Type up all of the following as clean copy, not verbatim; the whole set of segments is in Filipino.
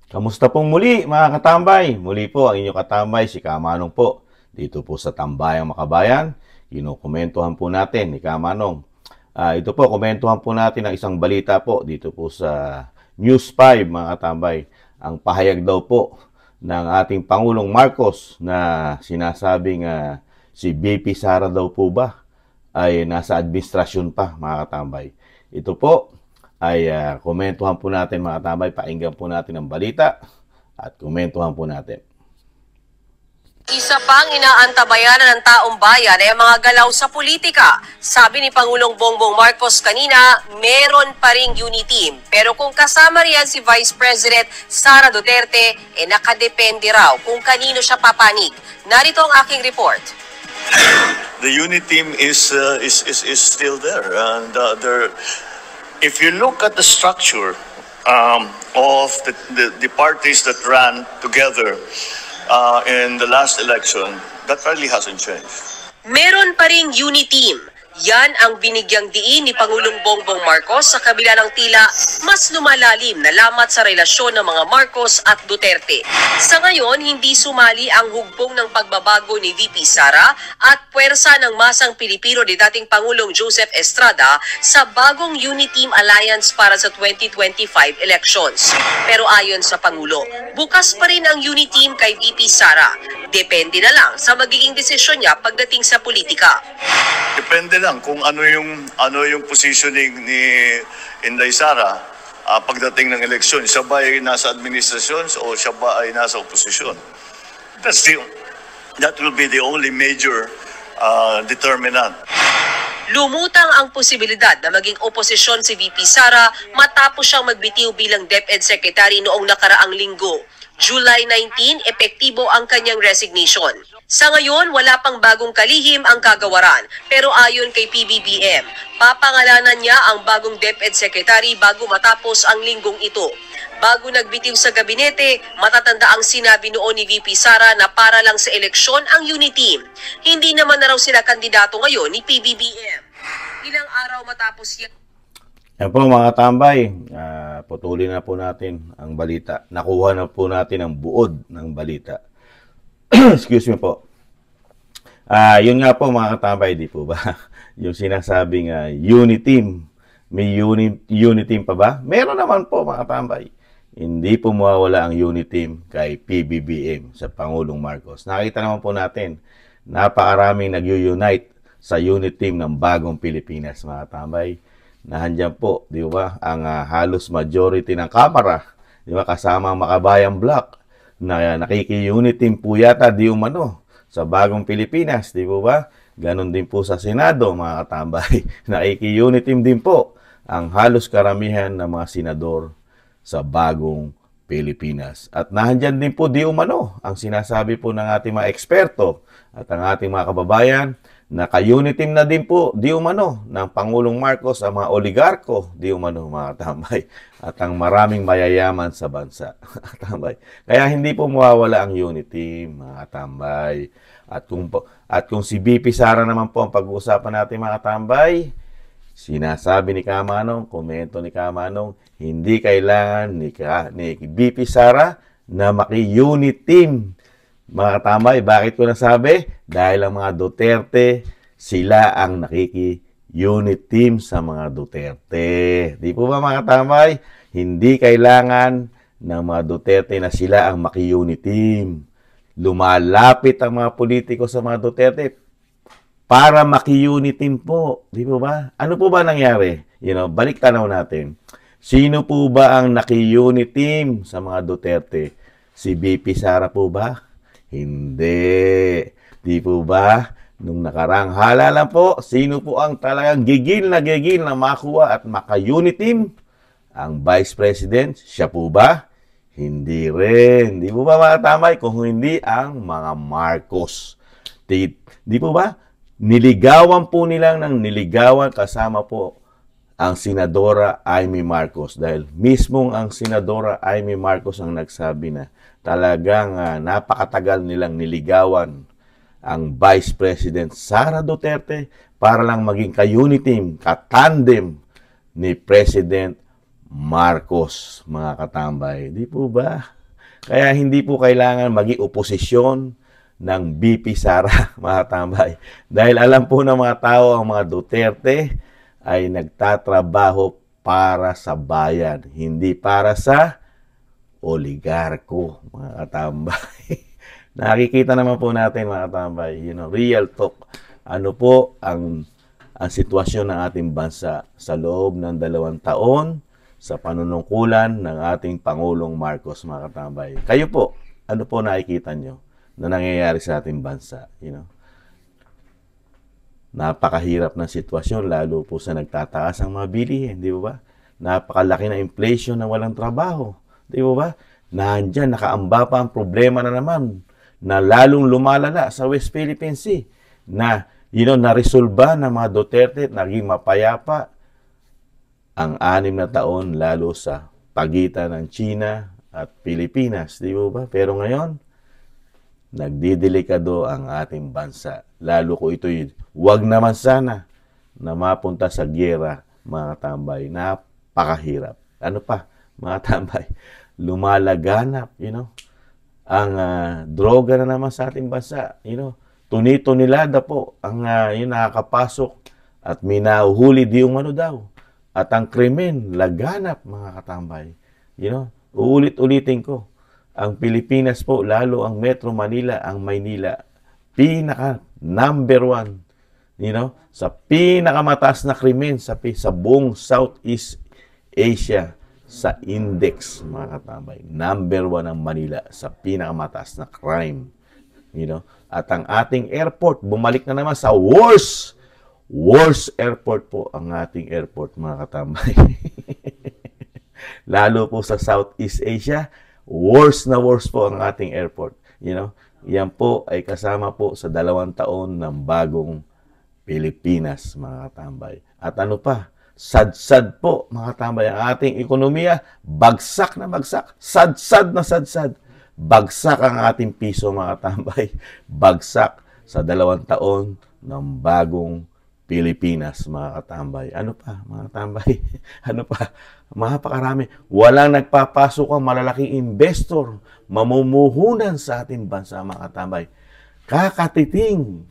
Kamusta pong muli mga katambay? Muli po ang inyong katambay, si Kamanong po. Dito po sa Tambayang Makabayan, kinukomentuhan po natin ni Kamanong. Ito po, komentuhan po natin ang isang balita po dito po sa News 5 mga katambay. Ang pahayag daw po ng ating Pangulong Marcos na sinasabing si BP Sara daw po ba ay nasa administrasyon pa mga katambay. Ito po ay komentuhan po natin mga tambay, pakinggan po natin ang balita at komentuhan po natin. Isa pang inaantabayanan ng taong bayan ay ang mga galaw sa politika. Sabi ni Pangulong Bongbong Marcos kanina, meron pa ring unity team. Pero kung kasama riyan si Vice President Sara Duterte, nakadepende raw kung kanino siya papanig. Narito ang aking report. The unity team is still there, and if you look at the structure of the parties that ran together in the last election, that really hasn't changed. Meron pa ring unity team. Yan ang binigyang diin ni Pangulong Bongbong Marcos sa kabila ng tila mas lumalalim na lamat sa relasyon ng mga Marcos at Duterte. Sa ngayon, hindi sumali ang hugbong ng pagbabago ni VP Sara at puwersa ng masang Pilipino ni dating Pangulong Joseph Estrada sa bagong Unity Team Alliance para sa 2025 elections. Pero ayon sa Pangulo, bukas pa rin ang Unity Team kay VP Sara. Depende na lang sa magiging desisyon niya pagdating sa politika. Depende lang kung ano yung positioning ni Inday Sara pagdating ng eleksyon. Siya ba ay nasa administrasyon o siya ba ay nasa oposisyon? That will be the only major determinant. Lumutang ang posibilidad na maging oposisyon si VP Sara matapos siyang magbitiw bilang DepEd Secretary noong nakaraang linggo. July 19, epektibo ang kanyang resignation. Sa ngayon, wala pang bagong kalihim ang kagawaran. Pero ayon kay PBBM, papangalanan niya ang bagong DepEd Secretary bago matapos ang linggong ito. Bago nagbitiw sa gabinete, matatanda ang sinabi noon ni VP Sara na para lang sa eleksyon ang unity team. Hindi naman na raw sila kandidato ngayon ni PBBM. Ilang araw matapos yan. Yan po mga tambay, putulin na po natin ang balita. Nakuha na po natin ang buod ng balita. Excuse me po. Yun nga po mga katambay, di po ba? Yung sinasabing unity team. May unity team pa ba? Meron naman po mga katambay. Hindi po mawawala ang unity team kay PBBM sa Pangulong Marcos. Nakita naman po natin, napakaraming nag-unite sa unity team ng bagong Pilipinas mga katambay. Nahandyan po, di ba, ang halos majority ng Kamara, di ba, kasama ang Makabayang Bloc na nakiki-unity po yata di umano sa bagong Pilipinas, di ba? Ganon din po sa Senado, mga katambay. Nakiki-unity din po ang halos karamihan ng mga senador sa bagong Pilipinas. At nahandyan din po di umano ang sinasabi po ng ating mga eksperto at ang ating mga kababayan, naka-unity na din po, di umano, ng Pangulong Marcos ang mga oligarko, di umano mga tambay, at ang maraming mayayaman sa bansa. Tambay. Kaya hindi po mawawala ang unity, mga tambay. At kung si BP Sara naman po ang pag-uusapan natin mga tambay, sinasabi ni Kamanong, komento ni Kamanong, hindi kailangan ni BP Sara na maki-unity team. Mga katambay, bakit ko nasabi? Dahil ang mga Duterte, sila ang nakiki-unit team sa mga Duterte. Di po ba mga katambay? Hindi kailangan ng mga Duterte na sila ang maki-unit team. Lumalapit ang mga politiko sa mga Duterte para maki-unit team po. Di po ba? Ano po ba nangyari? Balik tanaw natin. Sino po ba ang naki-unit team sa mga Duterte? Si BP Sara po ba? Hindi. Di po ba? Nung nakarang halalan po, sino po ang talagang gigil na makuha at maka-unity team? Ang Vice President, siya po ba? Hindi rin. Di po ba mga tamay? Kung hindi ang mga Marcos. Di po ba? Niligawan po nilang niligawan kasama po ang Senadora Amy Marcos. Dahil mismong ang Senadora Amy Marcos ang nagsabi na talagang napakatagal nilang niligawan ang Vice President Sara Duterte para lang maging ka-unity team, ka-tandem ni President Marcos, mga katambay. Di po ba? Kaya hindi po kailangan maging oposisyon ng BP Sara, mga tambay. Dahil alam po ng mga tao, ang mga Duterte ay nagtatrabaho para sa bayan, hindi para sa oligarko, mga katambay. Nakikita naman po natin, mga katambay, real talk. Ano po ang sitwasyon ng ating bansa sa loob ng 2 taon sa panunungkulan ng ating Pangulong Marcos, mga katambay. Kayo po, ano po nakikita nyo na nangyayari sa ating bansa? Napakahirap na sitwasyon, lalo po sa nagtataas ang mga bilihin, di ba? Napakalaki na inflation na walang trabaho, di ba? Nandyan, nakaamba pa ang problema na naman na lalong lumalala sa West Philippine Sea na naresolba ng mga Duterte, naging mapayapa ang 6 na taon lalo sa pagitan ng China at Pilipinas, di ba? Pero ngayon, nagdidelikado ang ating bansa. Lalo ko ito'y wag naman sana na mapunta sa giyera, mga tambay. Napakahirap. Ano pa, mga tambay? Lumalaganap, ang droga na naman sa ating bansa. Tunito-nilada po ang nakakapasok at minahuhuli di umano daw. At ang krimen, laganap, mga katambay. Uulit-ulitin ko. Ang Pilipinas po, lalo ang Metro Manila, ang Maynila, pinaka number 1, sa pinakamataas na krimen sa buong Southeast Asia sa index, mga katambay. Number 1 ang Manila sa pinakamataas na crime. At ang ating airport, bumalik na naman sa worst airport po ang ating airport, mga katambay. Lalo po sa Southeast Asia, worst na worst po ang ating airport. Yan po ay kasama po sa 2 taon ng bagong Pilipinas, mga katambay. At ano pa? Sad-sad po, mga katambay. Ang ating ekonomiya, bagsak na bagsak. Sad-sad na sad-sad. Bagsak ang ating piso, mga katambay. Bagsak sa 2 taon ng bagong Pilipinas, mga katambay. Ano pa, mga katambay? Ano pa? Mapakarami. Walang nagpapasok ang malalaking investor, mamumuhunan sa ating bansa, mga katambay. Kakatiting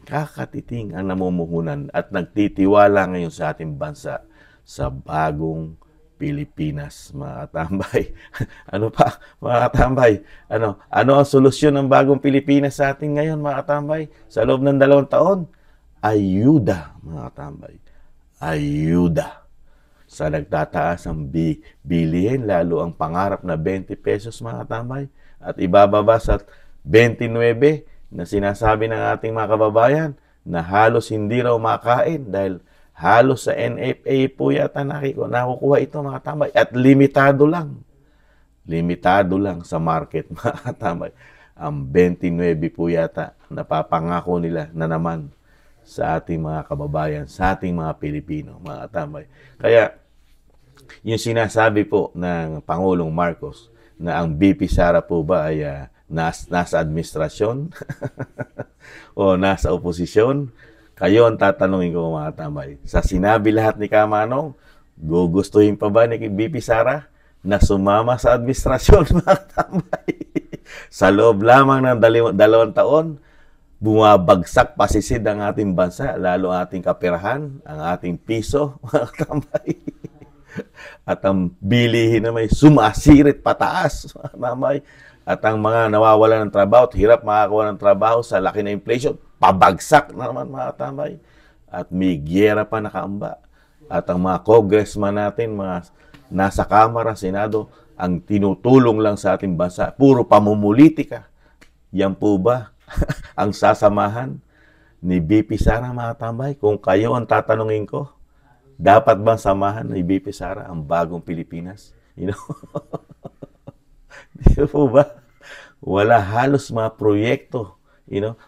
ang namumuhunan at nagtitiwala ngayon sa ating bansa sa bagong Pilipinas, mga katambay. Ano pa, mga katambay? Ano ang solusyon ng bagong Pilipinas sa atin ngayon, mga katambay? Sa loob ng 2 taon? Ayuda, mga katambay. Ayuda. Sa nagtataas ang bilihin, lalo ang pangarap na 20 pesos, mga katambay. At ibababa sa 29 na sinasabi ng ating mga kababayan na halos hindi raw makain dahil halos sa NFA po yata nakukuha ito, mga katambay. At limitado lang. Limitado lang sa market, mga katambay. Ang 29 po yata napapangako nila na naman sa ating mga kababayan, sa ating mga Pilipino, mga katambay. Kaya, yung sinasabi po ng Pangulong Marcos na ang BP Sara po ba ay nasa administrasyon o nasa oposisyon, kayo ang tatanungin ko, mga katambay. Sa sinabi lahat ni Kamanong, gugustuhin pa ba ni BP Sara na sumama sa administrasyon, mga katambay? Sa loob lamang ng 2 taon, bumabagsak pasisid ang ating bansa, lalo ating kaperahan, ang ating piso, mga katambay. At ang bilihin na may sumasirit pataas, mga katambay. At ang mga nawawala ng trabaho at hirap makakuha ng trabaho sa laki na inflation, pabagsak na naman, mga katambay. At may giyera pa nakaamba. At ang mga congressman natin, mga nasa Kamara, Senado, ang tinutulong lang sa ating bansa, puro pamumulitika. Yan po ba ang sasamahan ni BP Sara, mga katambay? Kung kayo ang tatanungin ko, dapat bang samahan ni BP Sara ang bagong Pilipinas? Di po ba? Wala halos mga proyekto.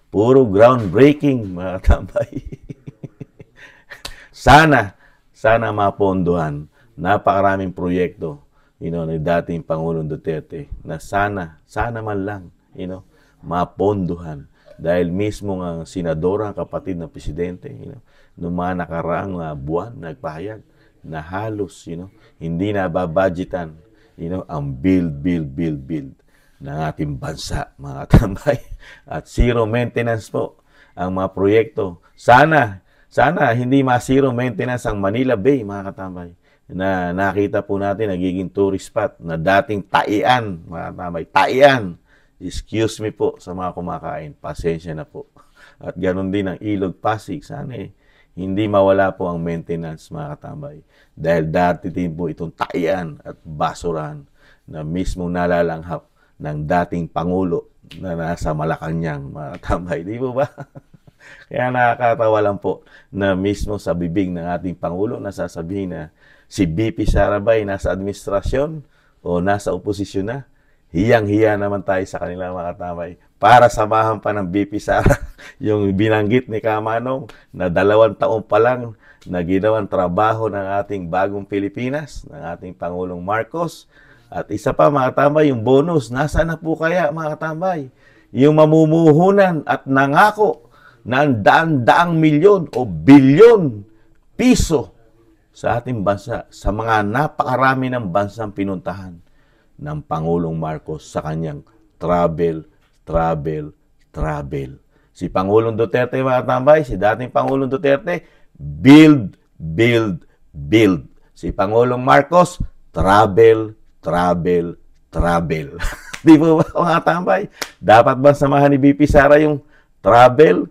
Puro groundbreaking, mga katambay. Sana mapondohan. Napakaraming proyekto, ni dating Pangulong Duterte na sana man lang, mapondohan. Dahil mismo ang senadora, ang kapatid ng presidente, noong mga nakaraang buwan, nagpahayag na halos, hindi na babudgetan, ang build. ng ating bansa, mga tambay. At zero maintenance po ang mga proyekto. Sana hindi zero maintenance ang Manila Bay, mga katambay, na nakita po natin nagiging tourist spot na dating taian, mga katambay, taian. Excuse me po sa mga kumakain, pasensya na po. At ganoon din ang Ilog Pasig, sana hindi mawala po ang maintenance, mga katambay. Dahil dati din po itong taian at basurahan na mismo nalalanghap ng dating Pangulo na nasa Malacanang, mga katambay. Di po ba? Kaya nakakatawa lang po na mismo sa bibig ng ating Pangulo nasasabihin na si BP Sara ba ay nasa administrasyon o nasa oposisyon na. Hiyang-hiya naman tayo sa kanila, mga katambay. Para samahan pa ng BP Sara yung binanggit ni Kamanong na 2 taon pa lang na ginawang trabaho ng ating bagong Pilipinas, ng ating Pangulong Marcos. At isa pa, mga katambay, yung bonus. Nasaan na po kaya, mga katambay? Yung mamumuhunan at nangako ng daan-daang milyon o bilyon piso sa ating bansa, sa mga napakarami ng bansang pinuntahan ng Pangulong Marcos sa kanyang travel. Si Pangulong Duterte, mga tambay, si dating Pangulong Duterte, build. Si Pangulong Marcos, travel. Di po ba, mga tambay? Dapat ba samahan ni BP Sara yung travel?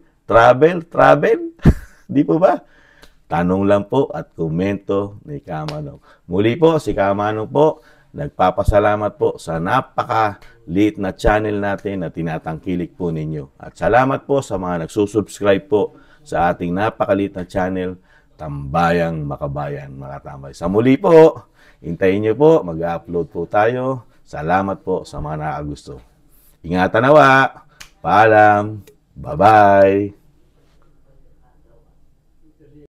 Di po ba? Tanong lang po at komento ni Kamanong. Muli po, si Kamanong po, nagpapasalamat po sa napakaliit na channel natin na tinatangkilik po ninyo. At salamat po sa mga nagsusubscribe po sa ating napakaliit na channel, Tambayang Makabayan, mga tambay. Sa muli po, hintayin nyo po, mag-upload po tayo. Salamat po sa mga nakagusto. Ingatan nawa. Paalam. Bye-bye.